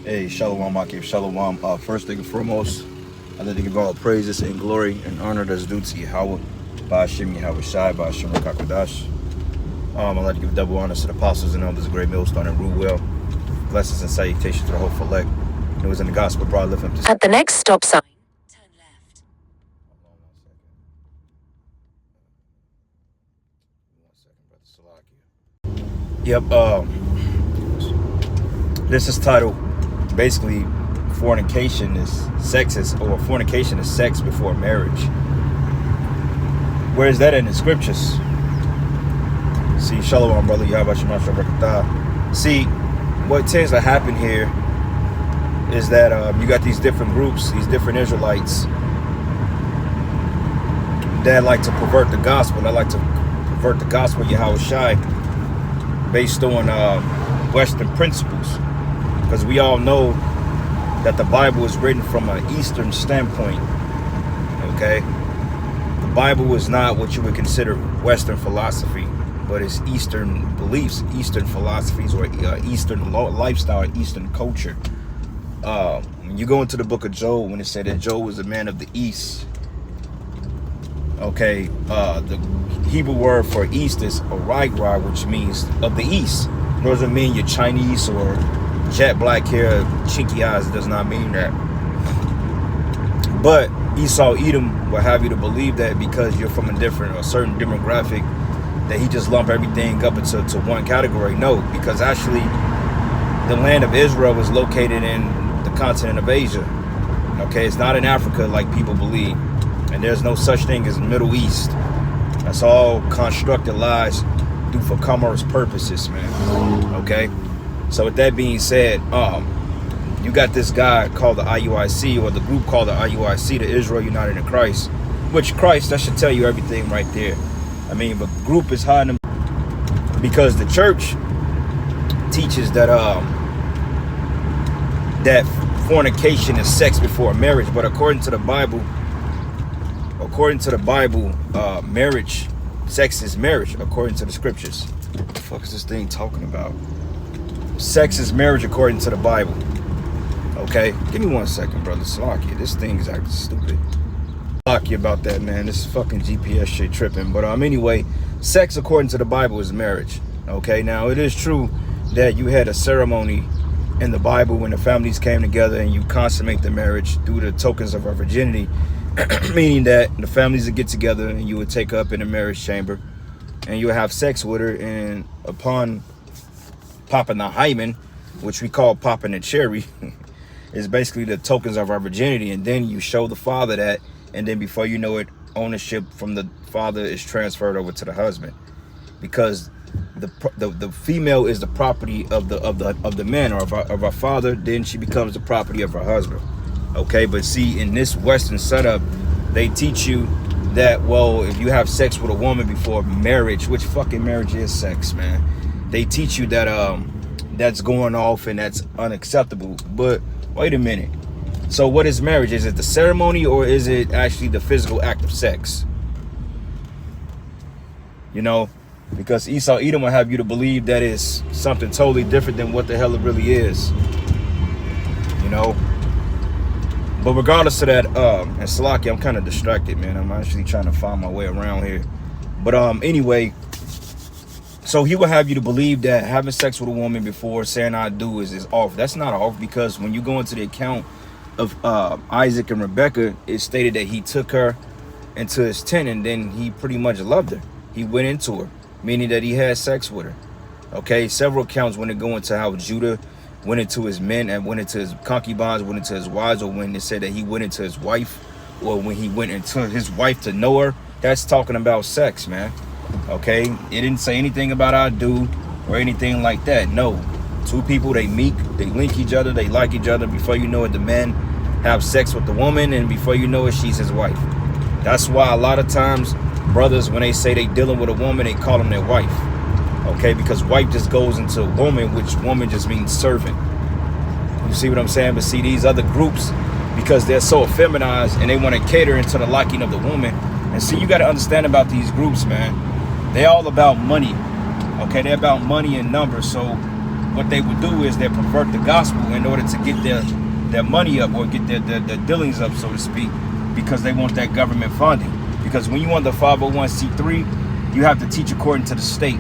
Hey, Shalom, Akif, Shalom. First thing and foremost, I'd like to give all praises and glory and honor that's due to Yahweh, Ba'ashim Yahweh Shai, Ba'ashim Rakakwadash. I'd like to give double honors to the apostles and elders, great millstone and rule well. Blessings and salutations to the whole elect. It was in the gospel, brought lift him to. At the next stop sign, turn left. Hold on 1 second. 1 second, brother Salakia. Yep, this is titled, basically, fornication is sex before marriage. Where is that in the scriptures? See, Shalom, brother. See, what tends to happen here is that you got these different groups, these different Israelites that like to pervert the gospel. They like to pervert the gospel of Yahweh Shai based on Western principles. Because we all know that the Bible is written from an Eastern standpoint. Okay? The Bible is not what you would consider Western philosophy, but it's Eastern beliefs, Eastern philosophies, or Eastern lifestyle, Eastern culture. When you go into the book of Job, when it said that Job was a man of the East, okay, the Hebrew word for East is Aragra, which means of the East. It doesn't mean you're Chinese or jet black hair, chinky eyes. It does not mean that. But Esau, Edom will have you to believe that because you're from a certain demographic, that he just lump everything up into one category. No, because actually the land of Israel was located in the continent of Asia. Okay, it's not in Africa like people believe. And there's no such thing as Middle East. That's all constructed lies due for commerce purposes, man. Okay? So with that being said, you got this guy called the IUIC, or the group called the IUIC, the Israel United in Christ. Which Christ, that should tell you everything right there. I mean, the group is hiding because the church teaches that that fornication is sex before marriage. But according to the Bible, marriage, sex is marriage, according to the scriptures. What the fuck is this thing talking about? Sex is marriage according to the Bible. Okay, give me 1 second, brother Salakia. This thing is acting stupid. Salakia about that, man. This fucking GPS shit tripping. But anyway, sex according to the Bible is marriage. Okay, now it is true that you had a ceremony in the Bible when the families came together and you consummate the marriage through the tokens of our virginity. Meaning that the families would get together and you would take her up in the marriage chamber and you would have sex with her, and upon popping the hymen, which we call popping the cherry, is basically the tokens of our virginity. And then you show the father that, and then before you know it, ownership from the father is transferred over to the husband, because the female is the property of the man, or of our father. Then she becomes the property of her husband. Okay, but see, in this Western setup, they teach you that, well, if you have sex with a woman before marriage, which fucking marriage is sex, man. They teach you that that's going off and that's unacceptable. But wait a minute. So what is marriage? Is it the ceremony, or is it actually the physical act of sex? You know, because Esau, Edom will have you to believe that it's something totally different than what the hell it really is. You know? But regardless of that, and Salaki, I'm kind of distracted, man. I'm actually trying to find my way around here. But anyway, so he will have you to believe that having sex with a woman before saying I do is off. That's not off, because when you go into the account of Isaac and Rebekah, it stated that he took her into his tent and then he pretty much loved her. He went into her, meaning that he had sex with her. Okay, several accounts when they go into how Judah went into his men and went into his concubines, went into his wives, or when they said that he went into his wife, or when he went into his wife to know her. That's talking about sex, man. Okay, it didn't say anything about I do or anything like that. No, two people, they meet, they link each other, they like each other. Before you know it, the men have sex with the woman, and before you know it, she's his wife. That's why a lot of times brothers, when they say they dealing with a woman, they call them their wife. Okay, because wife just goes into woman, which woman just means servant. You see what I'm saying? But see, these other groups, because they're so effeminized and they want to cater into the liking of the woman. And see, you got to understand about these groups, man. They all about money. Okay, they're about money and numbers. So what they would do is they pervert the gospel in order to get their money up, or get their dealings up, so to speak, because they want that government funding. Because when you want the 501c3, you have to teach according to the state.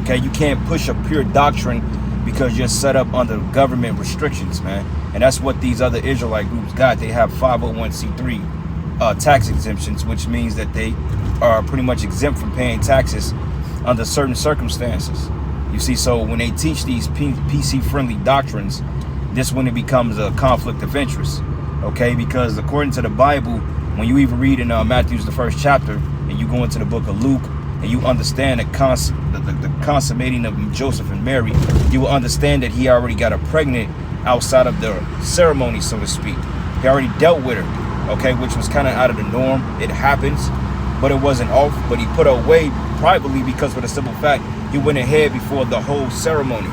Okay, you can't push a pure doctrine because you're set up under government restrictions, man. And that's what these other Israelite groups got. They have 501c3 tax exemptions, which means that they are pretty much exempt from paying taxes under certain circumstances. You see, so when they teach these PC-friendly doctrines, this when it becomes a conflict of interest. Okay, because according to the Bible, when you even read in Matthew's the 1st chapter, and you go into the book of Luke, and you understand the consummating of Joseph and Mary, you will understand that he already got her pregnant outside of the ceremony, so to speak. He already dealt with her, okay, which was kind of out of the norm. It happens, but it wasn't off. But he put her away privately because, for the simple fact, he went ahead before the whole ceremony.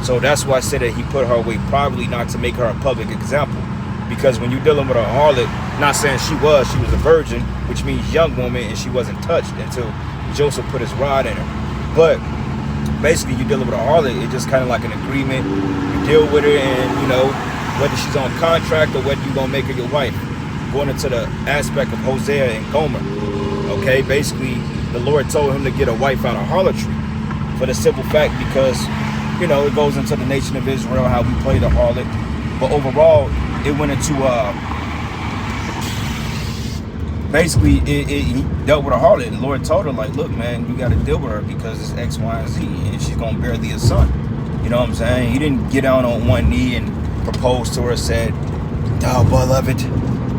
So that's why I said that he put her away privately, not to make her a public example. Because when you're dealing with a harlot, not saying she was a virgin, which means young woman, and she wasn't touched until Joseph put his rod in her. But basically, you're dealing with a harlot. It's just kind of like an agreement. You deal with her, and you know whether she's on contract or whether you're gonna make her your wife. Going into the aspect of Hosea and Gomer. Okay, basically, the Lord told him to get a wife out of harlotry, for the simple fact because you know it goes into the nation of Israel how we play the harlot. But overall, it went into basically he dealt with a harlot, and the Lord told her, like, look, man, you got to deal with her because it's X, Y, and Z, and she's gonna bear thee a son. You know what I'm saying? He didn't get down on one knee and propose to her, said, "Thou beloved,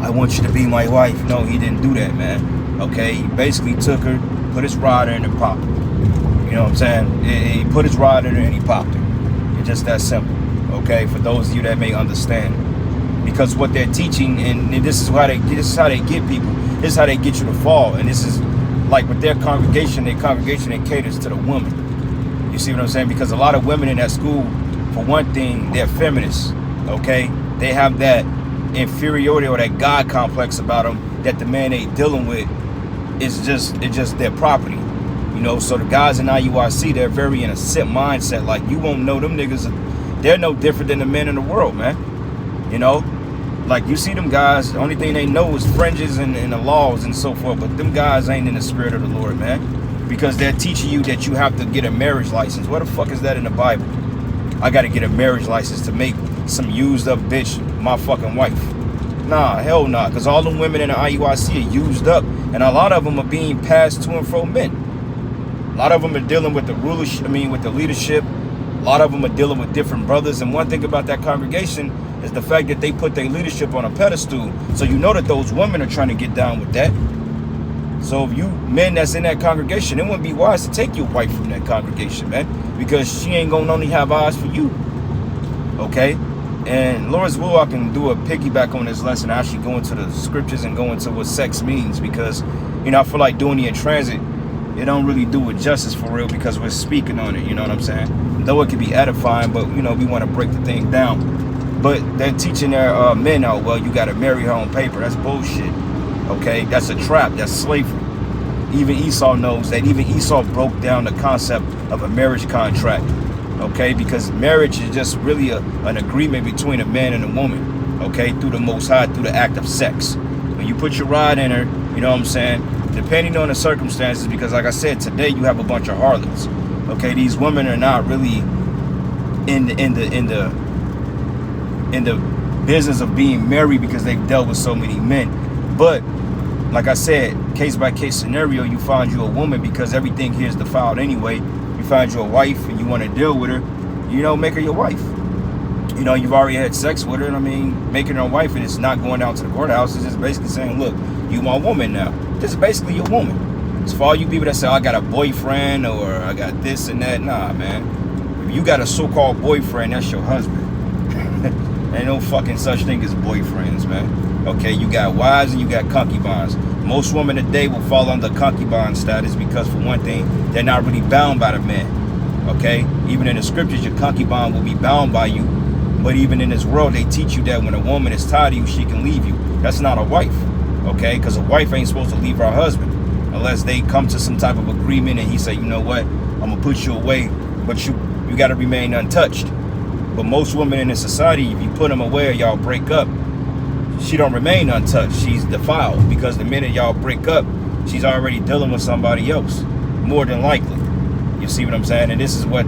I want you to be my wife." No, he didn't do that, man. Okay, he basically took her, put his rod in, and popped her. You know what I'm saying? He put his rod in her and he popped her. It's just that simple. Okay, for those of you that may understand. Because what they're teaching, and this is how they get people. This is how they get you to fall. And this is like with their congregation it caters to the woman. You see what I'm saying? Because a lot of women in that school, for one thing, they're feminists. Okay, they have that inferiority or that God complex about them that the man they dealing with is just their property. You know, so the guys in IUIC, they're very in a set mindset. Like, you won't know them niggas. They're no different than the men in the world, man. You know, like, you see them guys, the only thing they know is fringes and the laws and so forth. But them guys ain't in the spirit of the Lord, man. Because they're teaching you that you have to get a marriage license. What the fuck is that in the Bible? I got to get a marriage license to make some used up bitch my fucking wife. Nah, hell nah. Because all them women in the IUIC are used up. And a lot of them are being passed to and from men. A lot of them are dealing with the rulership, with the leadership. A lot of them are dealing with different brothers. And one thing about that congregation is the fact that they put their leadership on a pedestal. So you know that those women are trying to get down with that. So if you men that's in that congregation, it wouldn't be wise to take your wife from that congregation, man. Because she ain't going to only have eyes for you. Okay? And Lord's will, I can do a piggyback on this lesson. I actually go into the scriptures and go into what sex means. Because, I feel like doing it in transit, it don't really do it justice for real because we're speaking on it, you know what I'm saying? Though it can be edifying, but, we want to break the thing down. But they're teaching their men out, well, you got to marry her on paper. That's bullshit, okay? That's a trap. That's slavery. Even Esau knows that. Even Esau broke down the concept of a marriage contract, okay? Because marriage is just really an agreement between a man and a woman, okay? Through the Most High, through the act of sex. When you put your rod in her, you know what I'm saying? Depending on the circumstances, because like I said, today you have a bunch of harlots. Okay, these women are not really in the business of being married because they've dealt with so many men. But like I said, case by case scenario, you find you a woman because everything here is defiled anyway. You find you a wife and you want to deal with her, make her your wife. You've already had sex with her. Making her a wife and it's not going down to the courthouse. It's just basically saying, look, you my woman now. This is basically your woman. It's for all you people that say, I got a boyfriend or I got this and that. Nah, man. If you got a so-called boyfriend, that's your husband. Ain't no fucking such thing as boyfriends, man. Okay, you got wives and you got concubines. Most women today will fall under concubine status because, for one thing, they're not really bound by the man. Okay? Even in the scriptures, your concubine will be bound by you. But even in this world, they teach you that when a woman is tired of you, she can leave you. That's not a wife. Okay, because a wife ain't supposed to leave her husband unless they come to some type of agreement and he say, you know what, I'm gonna put you away but you got to remain untouched. But most women in this society, if you put them away or y'all break up, she don't remain untouched. She's defiled, because the minute y'all break up, she's already dealing with somebody else, more than likely. You see what I'm saying? And this is what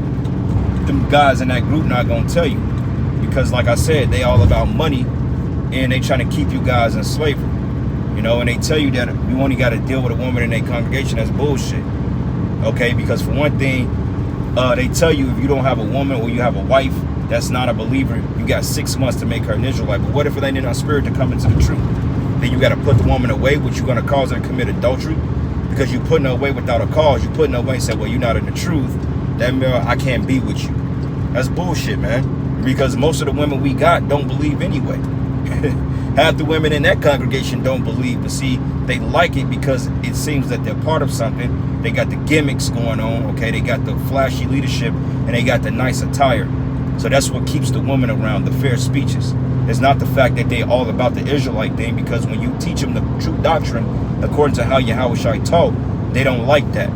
them guys in that group not gonna tell you, because like I said, they all about money, and they trying to keep you guys in slavery. You know, and they tell you that you only got to deal with a woman in their congregation. That's bullshit. Okay, because for one thing, they tell you if you don't have a woman or you have a wife that's not a believer, you got 6 months to make her an Israelite. But what if it ain't in our spirit to come into the truth? Then you got to put the woman away, which you're going to cause her to commit adultery, because you putting her away without a cause. You putting her away and say, well, you're not in the truth. That means I can't be with you. That's bullshit, man. Because most of the women we got don't believe anyway. Half the women in that congregation don't believe, but see, they like it because it seems that they're part of something. They got the gimmicks going on, okay? They got the flashy leadership, and they got the nice attire. So that's what keeps the woman around, the fair speeches. It's not the fact that they all about the Israelite thing, because when you teach them the true doctrine, according to how Yahushua taught, they don't like that.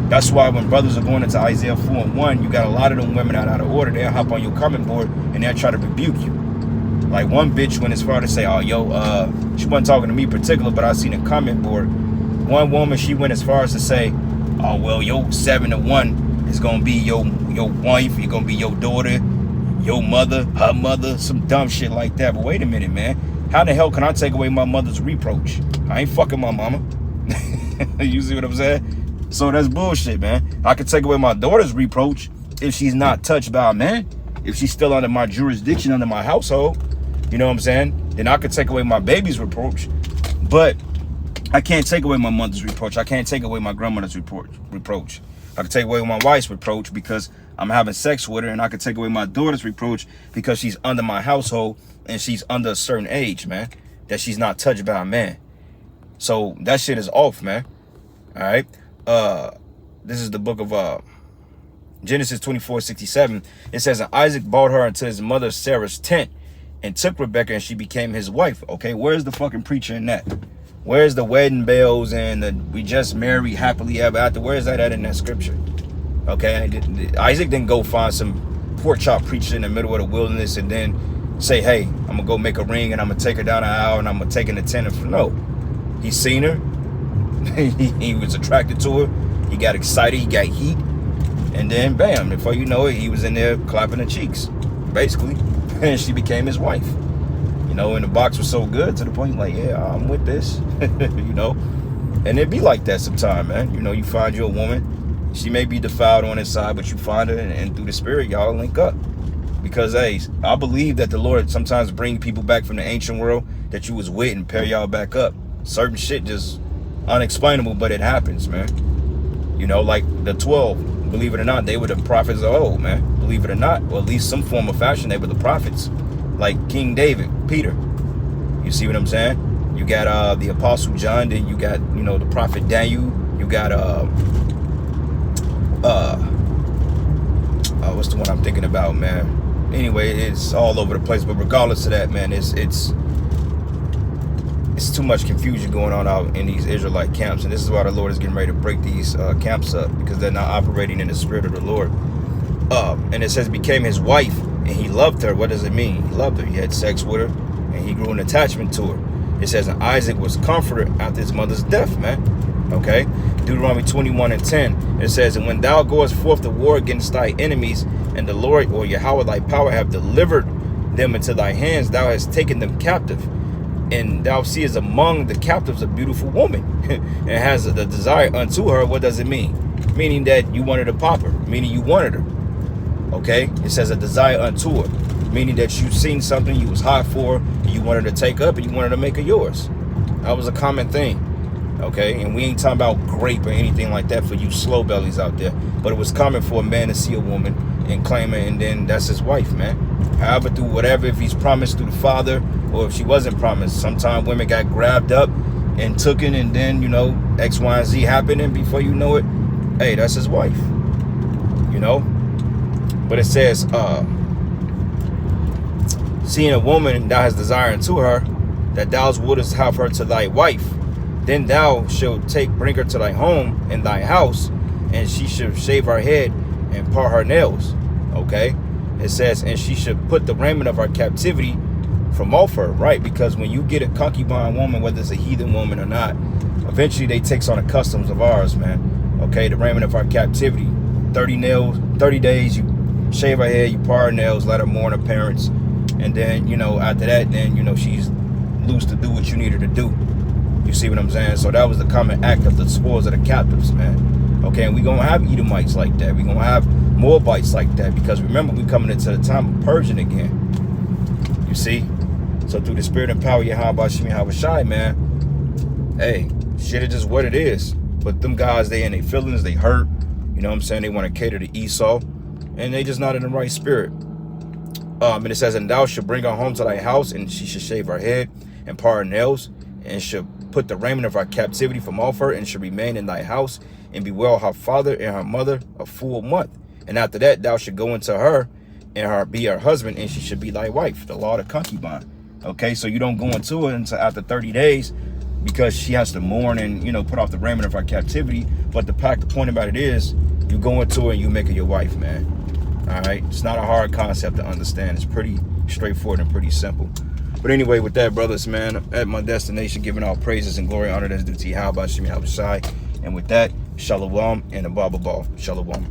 That's why when brothers are going into Isaiah 4:1, you got a lot of them women out of order. They'll hop on your comment board and they'll try to rebuke you. Like one bitch went as far to say, oh, yo, she wasn't talking to me particular, but I seen a comment board. One woman, she went as far as to say, oh, well, your 7 to 1 is going to be your wife, you're going to be your daughter, your mother, her mother, some dumb shit like that. But wait a minute, man. How the hell can I take away my mother's reproach? I ain't fucking my mama. You see what I'm saying? So that's bullshit, man. I can take away my daughter's reproach if she's not touched by a man. If she's still under my jurisdiction, under my household, you know what I'm saying? Then I could take away my baby's reproach. But I can't take away my mother's reproach. I can't take away my grandmother's reproach. I can take away my wife's reproach because I'm having sex with her, and I can take away my daughter's reproach because she's under my household and she's under a certain age, man, that she's not touched by a man. So that shit is off, man. All right. This is the book of Genesis 24:67. It says, and Isaac brought her into his mother Sarah's tent and took Rebekah, and she became his wife. Okay, where's the fucking preacher in that? Where's the wedding bells and the we just married happily ever after? Where's that at in that scripture? Okay, Isaac didn't go find some pork chop preacher in the middle of the wilderness and then say, hey, I'm gonna go make a ring and I'm gonna take her down an aisle and I'm gonna take in the tent. No, he seen her. He was attracted to her. He got excited. He got heat. And then, bam, before you know it, he was in there clapping her cheeks, basically. And she became his wife. You know, and the box was so good to the point, like, yeah, I'm with this. You know? And it be like that sometime, man. You know, you find you a woman. She may be defiled on his side, but you find her, and through the spirit, y'all link up. Because, hey, I believe that the Lord sometimes bring people back from the ancient world that you was with and pair y'all back up. Certain shit just unexplainable, but it happens, man. You know, like the 12. Believe it or not, they were the prophets of old, man. Believe it or not, or at least some form of fashion, they were the prophets. Like King David, Peter. You see what I'm saying? You got the Apostle John, then you got, you know, the prophet Daniel. You got what's the one I'm thinking about, man? Anyway, it's all over the place. But regardless of that, man, it's too much confusion going on out in these Israelite camps, and this is why the Lord is getting ready to break these camps up, because they're not operating in the spirit of the Lord. And it says became his wife, and he loved her. What does it mean? He loved her. He had sex with her, and he grew an attachment to her. It says, and Isaac was comforted after his mother's death, man. Okay, Deuteronomy 21:10. It says, and when thou goest forth to war against thy enemies, and the Lord or Yahweh thy power have delivered them into thy hands, thou hast taken them captive. And thou seest among the captives a beautiful woman, and has the desire unto her. What does it mean? Meaning that you wanted to pop her, meaning you wanted her. Okay, it says a desire unto her, meaning that you seen something you was hot for, and you wanted to take up, and you wanted to make her yours. That was a common thing. Okay, and we ain't talking about grape or anything like that for you slow bellies out there, but it was common for a man to see a woman and claim her, and then that's his wife, man. However, through whatever, if he's promised through the father, or if she wasn't promised. Sometimes women got grabbed up and took it, and then, you know, X, Y, and Z happened, and before you know it, hey, that's his wife. You know? But it says, seeing a woman thou hast desire unto her, that thou wouldest have her to thy wife, then thou shalt bring her to thy home and thy house, and she shall shave her head, and part her nails. Okay, it says, and she should put the raiment of her captivity from off her, right? Because when you get a concubine woman, whether it's a heathen woman or not, eventually they takes on the customs of ours, man. Okay, the raiment of our captivity. 30 days, you shave her head, you part her nails, let her mourn her parents, and then, you know, after that, then, you know, she's loose to do what you need her to do. You see what I'm saying? So that was the common act of the spoils of the captives, man. Okay, and we gonna have Edomites like that. We gonna have Moabites like that, because remember, we coming into the time of purging again. You see? So through the spirit and power of Yahweh Shemi Havashai, man, hey, shit is just what it is. But them guys, they in their feelings, they hurt. You know what I'm saying? They want to cater to Esau, and they just not in the right spirit. And it says, and thou shalt bring her home to thy house, and she should shave her head and part her nails, and should put the raiment of her captivity from off her, and should remain in thy house, and bewail her father and her mother a full month. And after that, thou should go into her, and her be her husband, and she should be thy wife. The law of the concubine. Okay, so you don't go into it until after 30 days, because she has to mourn and, you know, put off the raiment of her captivity. But the point about it is, you go into it and you make her your wife, man. All right, it's not a hard concept to understand. It's pretty straightforward and pretty simple. But anyway, with that, brothers, man, at my destination, giving all praises and glory, honor that's due to Yahweh Shemi Havashai. And with that, shalom and a baba ball. Shalom.